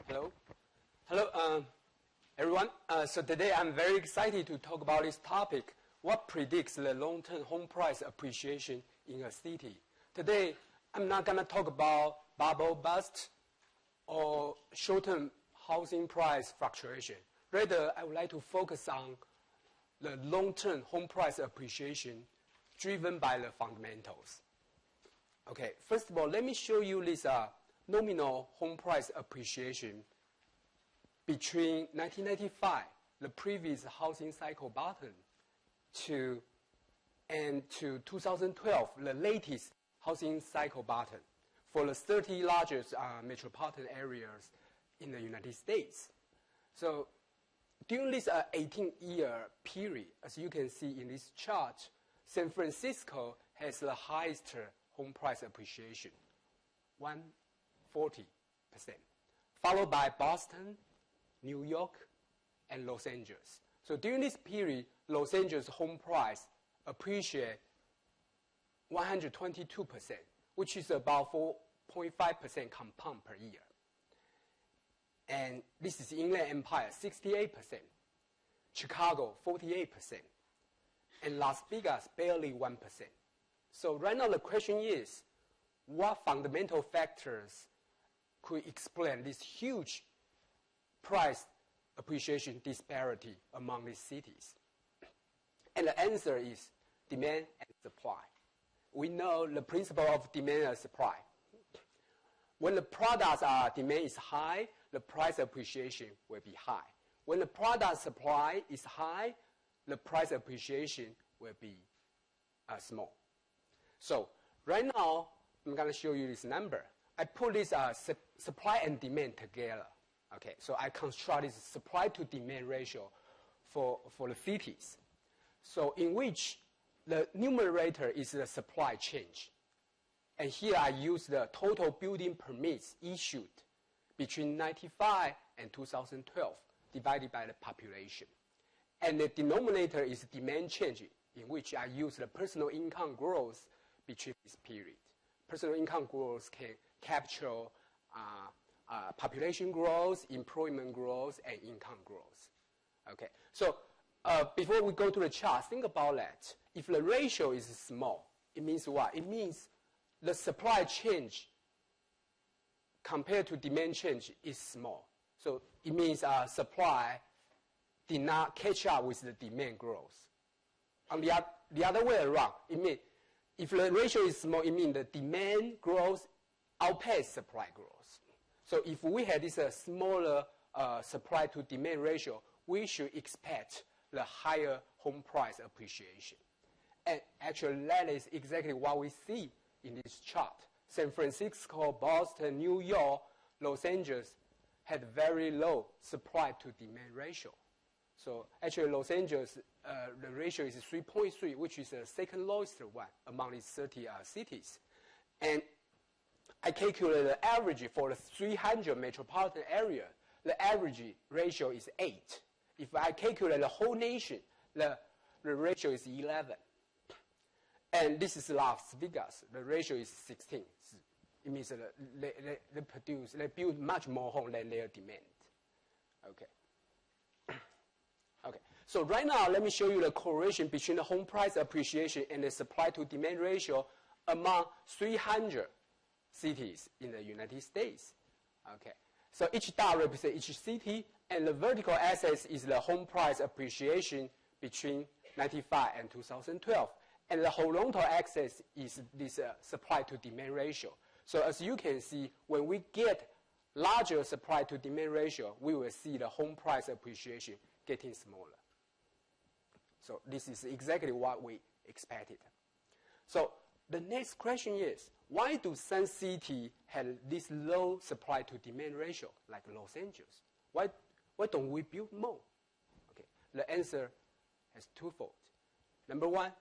Hello. Hello, everyone. So today I'm very excited to talk about this topic, what predicts the long-term home price appreciation in a city. Today, I'm not going to talk about bubble bust or short-term housing price fluctuation. Rather, I would like to focus on the long-term home price appreciation driven by the fundamentals. Okay, first of all, let me show you this nominal home price appreciation between 1995, the previous housing cycle bottom, to 2012, the latest housing cycle bottom for the 30 largest metropolitan areas in the United States. So during this 18-year period, as you can see in this chart, San Francisco has the highest home price appreciation, 140%, followed by Boston, New York, and Los Angeles. So during this period, Los Angeles home price appreciate 122%, which is about 4.5% compound per year. And this is Inland Empire, 68%, Chicago, 48%, and Las Vegas, barely 1%. So right now the question is, what fundamental factors could explain this huge price appreciation disparity among these cities? And the answer is demand and supply. We know the principle of demand and supply. When the product's demand is high, the price appreciation will be high. When the product supply is high, the price appreciation will be small. So right now, I'm going to show you this number. I put this supply and demand together. Okay, so I construct this supply to demand ratio for the cities. So in which the numerator is the supply change. And here I use the total building permits issued between 1995 and 2012 divided by the population. And the denominator is demand change, in which I use the personal income growth between this period. Personal income growth can capture population growth, employment growth, and income growth. Okay, so before we go to the chart, think about that. If the ratio is small, it means what? It means the supply change compared to demand change is small. So it means supply did not catch up with the demand growth. On the other way around, it means if the ratio is small, it means the demand growth outpaces supply growth. So if we had this smaller supply to demand ratio, we should expect the higher home price appreciation. And actually, that is exactly what we see in this chart. San Francisco, Boston, New York, Los Angeles had very low supply to demand ratio. So actually, Los Angeles, the ratio is 3.3, which is the second lowest one among these 30 cities. And I calculated the average for the 300 metropolitan area. The average ratio is 8. If I calculate the whole nation, the ratio is 11. And this is Las Vegas. The ratio is 16. It means that they build much more home than their demand. Okay. Okay. So right now, let me show you the correlation between the home price appreciation and the supply to demand ratio among 300 cities in the United States. Okay. So each dot represents each city, and the vertical axis is the home price appreciation between 1995 and 2012. And the horizontal axis is this supply to demand ratio. So as you can see, when we get larger supply to demand ratio, we will see the home price appreciation getting smaller. So this is exactly what we expected. So the next question is, why do some cities have this low supply to demand ratio, like Los Angeles? Why don't we build more? Okay, the answer is twofold. Number one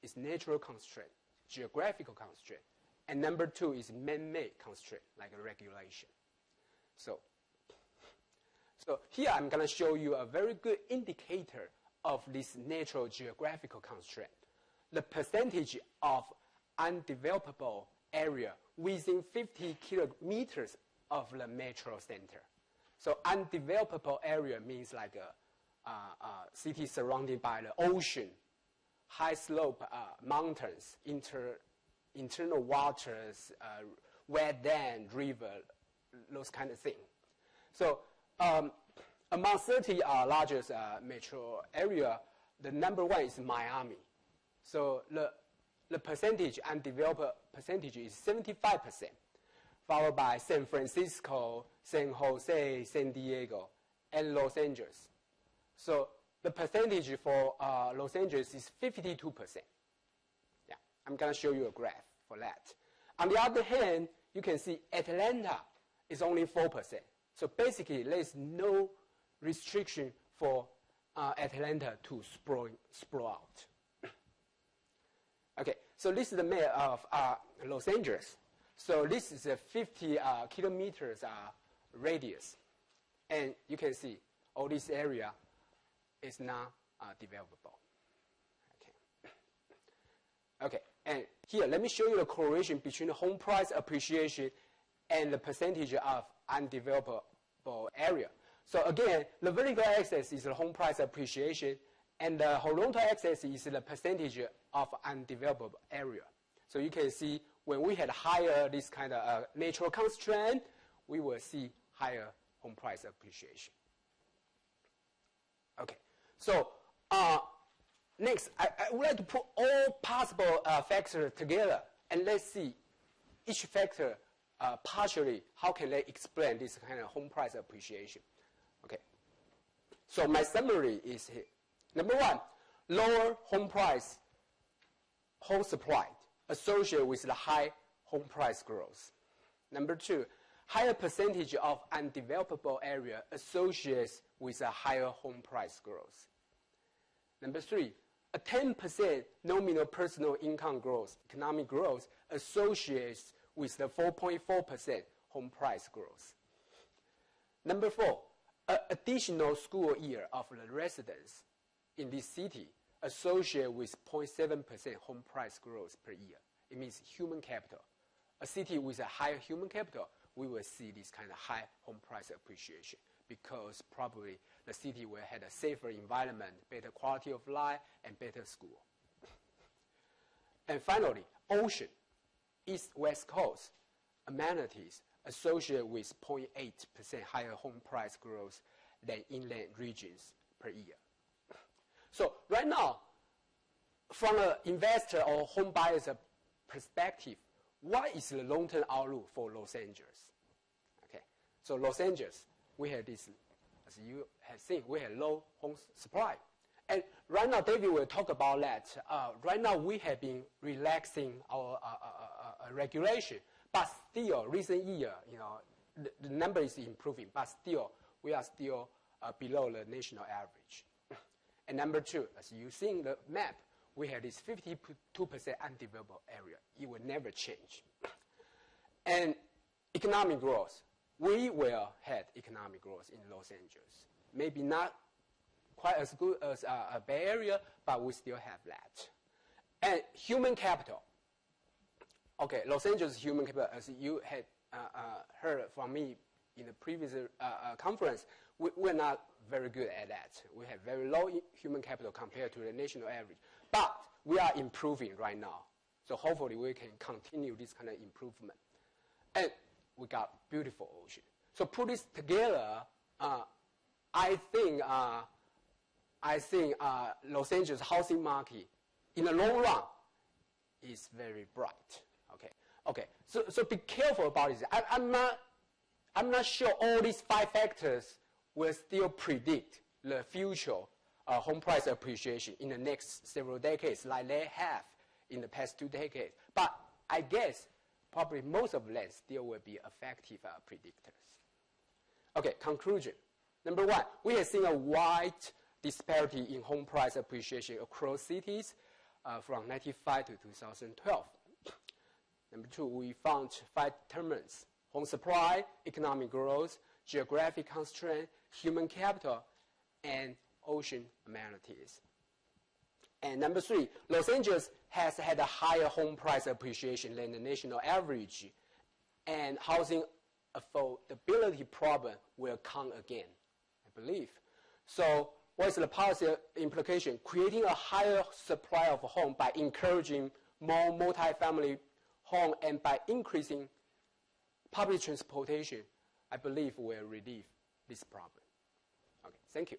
is natural constraint, geographical constraint. And number two is man-made constraint, like a regulation. So here I'm going to show you a very good indicator of this natural geographical constraint. The percentage of undevelopable area within 50 kilometers of the metro center. So undevelopable area means like a city surrounded by the ocean, high slope mountains, internal waters, wetland, river, those kind of things. So among 30 largest metro area, the number one is Miami. So the percentage, undeveloped percentage is 75%, followed by San Francisco, San Jose, San Diego, and Los Angeles. So the percentage for Los Angeles is 52%. Yeah, I'm going to show you a graph for that. On the other hand, you can see Atlanta is only 4%. So basically, there's no restriction for Atlanta to sprawl out. Okay, so this is the map of Los Angeles. So this is a 50 kilometers radius. And you can see all this area is not developable. Okay, and here, let me show you the correlation between the home price appreciation and the percentage of undevelopable area. So again, the vertical axis is the home price appreciation, and the horizontal axis is the percentage of undevelopable area. So you can see when we had higher this kind of natural constraint, we will see higher home price appreciation. Okay, so next, I would like to put all possible factors together, and let's see each factor partially, how can they explain this kind of home price appreciation. Okay, so my summary is here. Number one, lower home price, home supply associated with the high home price growth. Number two, higher percentage of undevelopable area associates with a higher home price growth. Number three, a 10% nominal personal income growth, economic growth, associates with the 4.4% home price growth. Number four, an additional school year of the residents in this city associated with 0.7% home price growth per year. It means human capital. A city with a higher human capital, we will see this kind of high home price appreciation because probably the city will have a safer environment, better quality of life, and better school. And finally, ocean, east-west coast, amenities associated with 0.8% higher home price growth than inland regions per year. So right now, from an investor or home buyer's perspective, what is the long-term outlook for Los Angeles? Okay, so Los Angeles, we have this, as you have seen, we have low home supply. And right now, David will talk about that. Right now, we have been relaxing our regulation, but still, recent year, the number is improving, but still, we are still below the national average. And number two, as you see in the map, we have this 52% undeveloped area. It will never change. And economic growth, we will have economic growth in Los Angeles. Maybe not quite as good as a Bay Area, but we still have that. And human capital. Okay, Los Angeles human capital, as you had heard from me in the previous conference, we're not very good at that. We have very low human capital compared to the national average. But we are improving right now. So hopefully we can continue this kind of improvement. And we got beautiful ocean. So put this together, I think Los Angeles housing market in the long run is very bright. Okay. So be careful about this. I'm not sure all these 5 factors will still predict the future home price appreciation in the next several decades, like they have in the past 2 decades. But I guess probably most of them still will be effective predictors. Okay, conclusion. Number one, we have seen a wide disparity in home price appreciation across cities from 1995 to 2012. Number two, we found 5 determinants: home supply, economic growth, geographic constraint, human capital, and ocean amenities. And number 3, Los Angeles has had a higher home price appreciation than the national average, and housing affordability problem will come again, I believe. So what is the policy implication? Creating a higher supply of home by encouraging more multi-family home and by increasing public transportation, I believe will relieve this problem. Okay, thank you.